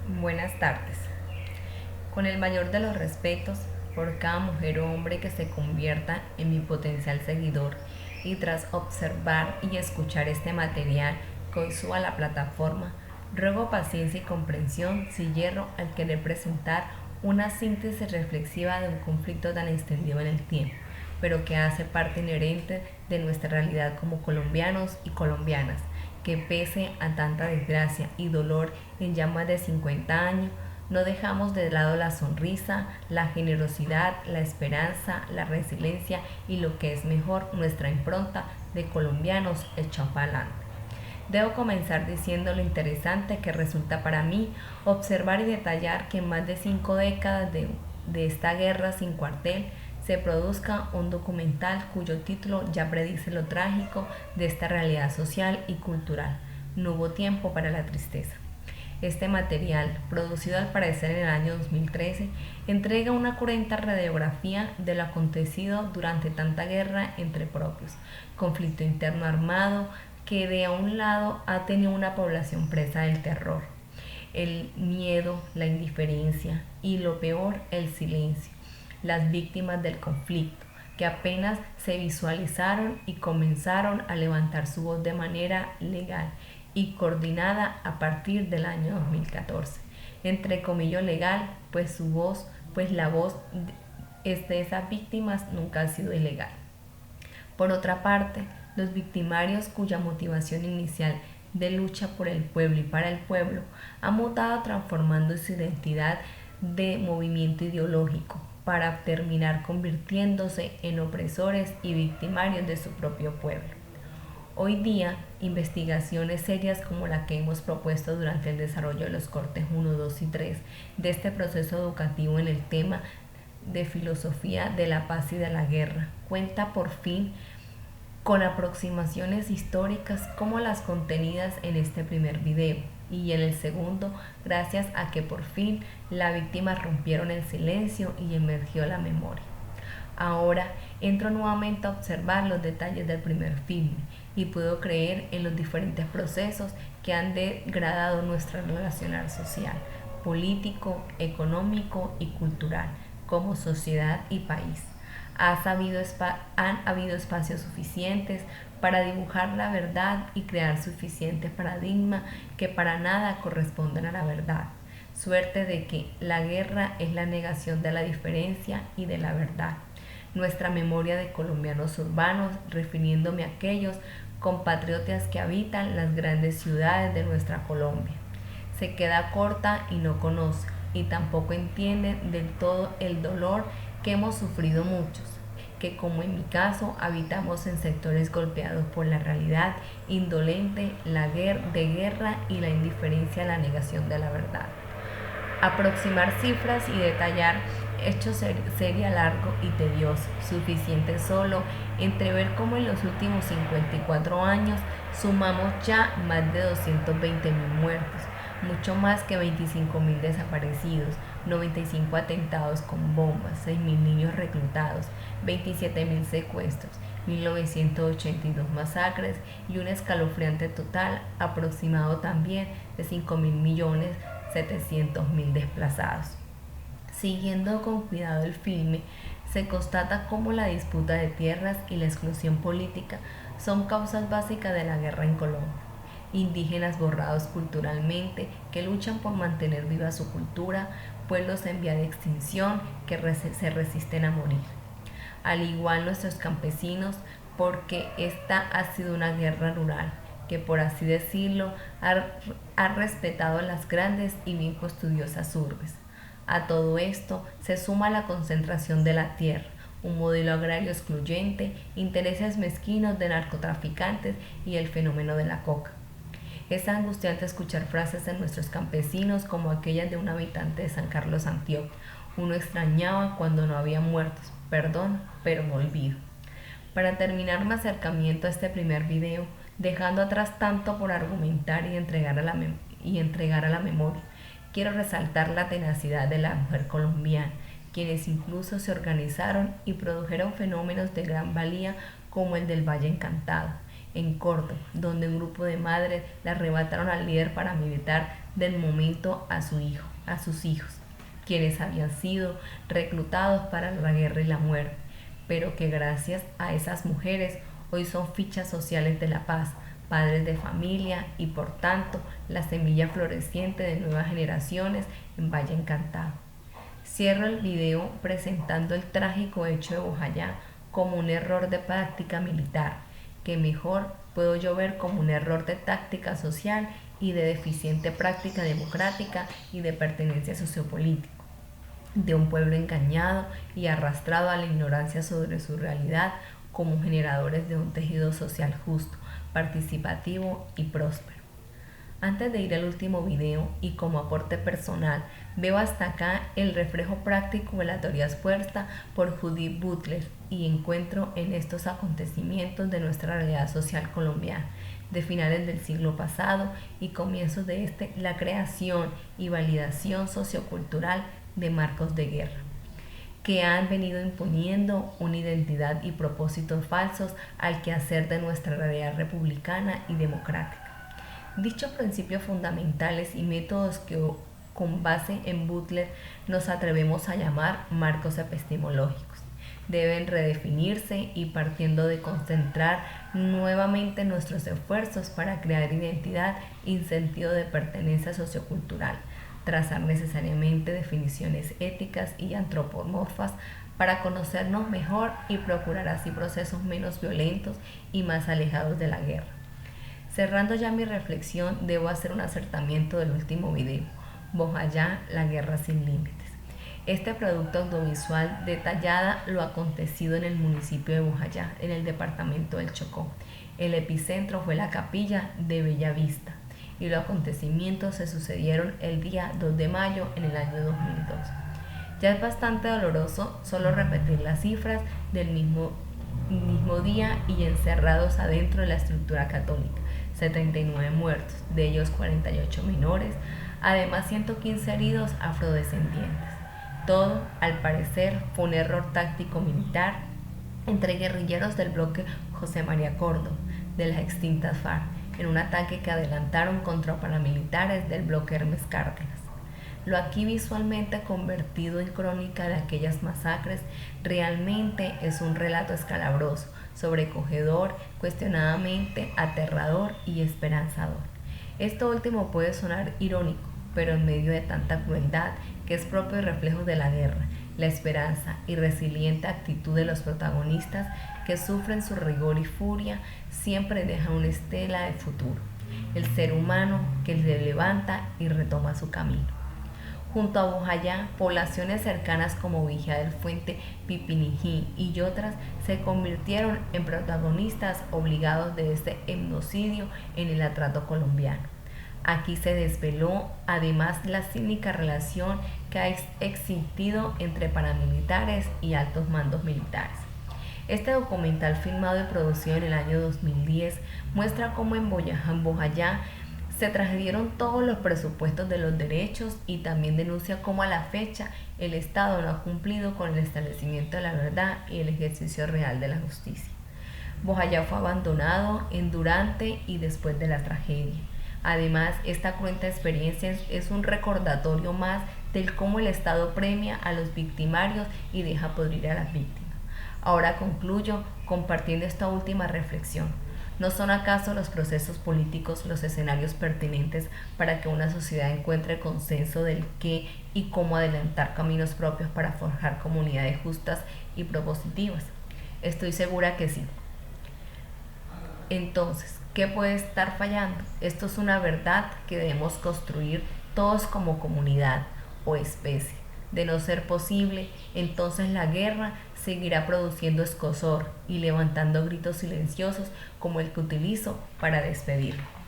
Buenas tardes. Con el mayor de los respetos por cada mujer o hombre que se convierta en mi potencial seguidor y tras observar y escuchar este material que hoy suba a la plataforma, ruego paciencia y comprensión si hierro al querer presentar una síntesis reflexiva de un conflicto tan extendido en el tiempo, pero que hace parte inherente de nuestra realidad como colombianos y colombianas, que pese a tanta desgracia y dolor en ya más de 50 años, no dejamos de lado la sonrisa, la generosidad, la esperanza, la resiliencia y lo que es mejor, nuestra impronta de colombianos echado para adelante. Debo comenzar diciendo lo interesante que resulta para mí observar y detallar que en más de 5 décadas de esta guerra sin cuartel se produzca un documental cuyo título ya predice lo trágico de esta realidad social y cultural. No hubo tiempo para la tristeza. Este material, producido al parecer en el año 2013, entrega una cruenta radiografía de lo acontecido durante tanta guerra entre propios, conflicto interno armado que de a un lado ha tenido una población presa del terror, el miedo, la indiferencia y lo peor, el silencio, las víctimas del conflicto, que apenas se visualizaron y comenzaron a levantar su voz de manera legal y coordinada a partir del año 2014. Entre comillas legal, pues su voz, pues la voz de esas víctimas nunca ha sido ilegal. Por otra parte, los victimarios cuya motivación inicial de lucha por el pueblo y para el pueblo ha mutado transformando su identidad de movimiento ideológico para terminar convirtiéndose en opresores y victimarios de su propio pueblo. Hoy día, investigaciones serias como la que hemos propuesto durante el desarrollo de los cortes 1, 2 y 3 de este proceso educativo en el tema de filosofía de la paz y de la guerra, cuenta por fin con aproximaciones históricas como las contenidas en este primer video y en el segundo, gracias a que por fin las víctimas rompieron el silencio y emergió la memoria. Ahora entro nuevamente a observar los detalles del primer filme y puedo creer en los diferentes procesos que han degradado nuestro relacionar social, político, económico y cultural, como sociedad y país. Han habido espacios suficientes para dibujar la verdad y crear suficientes paradigmas que para nada corresponden a la verdad. Suerte de que la guerra es la negación de la diferencia y de la verdad. Nuestra memoria de colombianos urbanos, refiriéndome a aquellos compatriotas que habitan las grandes ciudades de nuestra Colombia, se queda corta y no conoce, y tampoco entiende del todo el dolor que hemos sufrido muchos, que como en mi caso habitamos en sectores golpeados por la realidad indolente, de guerra y la indiferencia a la negación de la verdad. Aproximar cifras y detallar hechos sería largo y tedioso, suficiente solo entrever cómo en los últimos 54 años sumamos ya más de 220.000 muertos, mucho más que 25.000 desaparecidos, 95 atentados con bombas, 6.000 niños reclutados, 27.000 secuestros, 1982 masacres y un escalofriante total aproximado también de 5.700.000 desplazados. Siguiendo con cuidado el filme, se constata cómo la disputa de tierras y la exclusión política son causas básicas de la guerra en Colombia. Indígenas borrados culturalmente que luchan por mantener viva su cultura, pueblos en vía de extinción que se resisten a morir. Al igual nuestros campesinos, porque esta ha sido una guerra rural que, por así decirlo, ha respetado las grandes y bien custodiosas urbes. A todo esto se suma la concentración de la tierra, un modelo agrario excluyente, intereses mezquinos de narcotraficantes y el fenómeno de la coca. Es angustiante escuchar frases de nuestros campesinos como aquellas de un habitante de San Carlos, Antioquia. Uno extrañaba cuando no había muertos, perdón, pero me olvido. Para terminar mi acercamiento a este primer video, dejando atrás tanto por argumentar y entregar a la memoria, quiero resaltar la tenacidad de la mujer colombiana, quienes incluso se organizaron y produjeron fenómenos de gran valía como el del Valle Encantado, en Córdoba, donde un grupo de madres le arrebataron al líder paramilitar del momento a sus hijos, quienes habían sido reclutados para la guerra y la muerte, pero que gracias a esas mujeres hoy son fichas sociales de la paz, padres de familia y por tanto la semilla floreciente de nuevas generaciones en Valle Encantado. Cierro el video presentando el trágico hecho de Bojayá como un error de práctica militar, que mejor puedo yo ver como un error de táctica social y de deficiente práctica democrática y de pertenencia sociopolítica, de un pueblo engañado y arrastrado a la ignorancia sobre su realidad como generadores de un tejido social justo, participativo y próspero. Antes de ir al último video y como aporte personal, veo hasta acá el reflejo práctico de la teoría expuesta por Judith Butler y encuentro en estos acontecimientos de nuestra realidad social colombiana de finales del siglo pasado y comienzos de este la creación y validación sociocultural de marcos de guerra, que han venido imponiendo una identidad y propósitos falsos al quehacer de nuestra realidad republicana y democrática. Dichos principios fundamentales y métodos que con base en Butler nos atrevemos a llamar marcos epistemológicos deben redefinirse y partiendo de concentrar nuevamente nuestros esfuerzos para crear identidad y sentido de pertenencia sociocultural, trazar necesariamente definiciones éticas y antropomorfas para conocernos mejor y procurar así procesos menos violentos y más alejados de la guerra. Cerrando ya mi reflexión, debo hacer un acertamiento del último video, Bojayá, la guerra sin límites. Este producto audiovisual detallada lo acontecido en el municipio de Bojayá, en el departamento del Chocó. El epicentro fue la capilla de Bellavista y los acontecimientos se sucedieron el día 2 de mayo en el año 2002. Ya es bastante doloroso solo repetir las cifras del mismo día y encerrados adentro de la estructura católica. 79 muertos, de ellos 48 menores, además 115 heridos afrodescendientes. Todo, al parecer, fue un error táctico militar entre guerrilleros del bloque José María Córdoba, de las extintas FARC, en un ataque que adelantaron contra paramilitares del bloque Hermes Cárdenas. Lo aquí visualmente convertido en crónica de aquellas masacres realmente es un relato escalabroso, sobrecogedor, cuestionadamente aterrador y esperanzador. Esto último puede sonar irónico, pero en medio de tanta crueldad que es propio y reflejo de la guerra, la esperanza y resiliente actitud de los protagonistas que sufren su rigor y furia siempre deja una estela de futuro, el ser humano que se levanta y retoma su camino. Junto a Bojayá, poblaciones cercanas como Vigía del Fuente, Pipinijí y otras se convirtieron en protagonistas obligados de este etnocidio en el atrato colombiano. Aquí se desveló además la cínica relación que ha existido entre paramilitares y altos mandos militares. Este documental filmado y producido en el año 2010 muestra cómo en Bojayá se transfirieron todos los presupuestos de los derechos y también denuncia cómo a la fecha el Estado no ha cumplido con el establecimiento de la verdad y el ejercicio real de la justicia. Bojayá fue abandonado durante y después de la tragedia. Además, esta cruenta experiencia es un recordatorio más del cómo el Estado premia a los victimarios y deja podrir a las víctimas. Ahora concluyo compartiendo esta última reflexión. ¿No son acaso los procesos políticos los escenarios pertinentes para que una sociedad encuentre consenso del qué y cómo adelantar caminos propios para forjar comunidades justas y propositivas? Estoy segura que sí. Entonces, ¿qué puede estar fallando? Esto es una verdad que debemos construir todos como comunidad o especie. De no ser posible, entonces la guerra seguirá produciendo escozor y levantando gritos silenciosos como el que utilizo para despedirme.